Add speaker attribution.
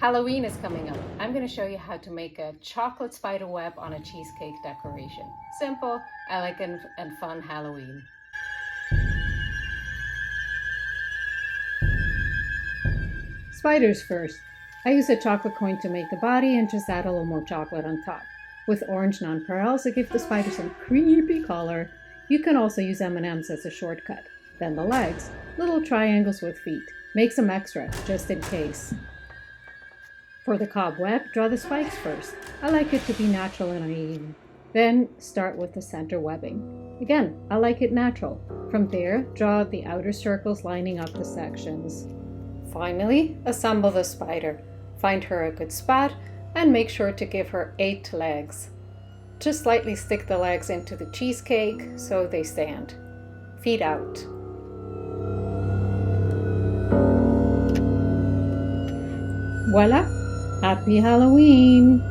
Speaker 1: Halloween is coming up. I'm going to show you how to make a chocolate spider web on a cheesecake decoration. Simple, elegant, and fun Halloween. Spiders first. I use a chocolate coin to make the body and just add a little more chocolate on top. With orange nonpareils to give the spider some creepy color. You can also use M&Ms as a shortcut. Then the legs, little triangles with feet. Make some extra, just in case. For the cobweb, draw the spikes first. I like it to be natural and uneven. Then start with the center webbing. Again, I like it natural. From there, draw the outer circles lining up the sections. Finally, assemble the spider. Find her a good spot and make sure to give her 8 legs. Just lightly stick the legs into the cheesecake so they stand. Feet out. Voila! Happy Halloween!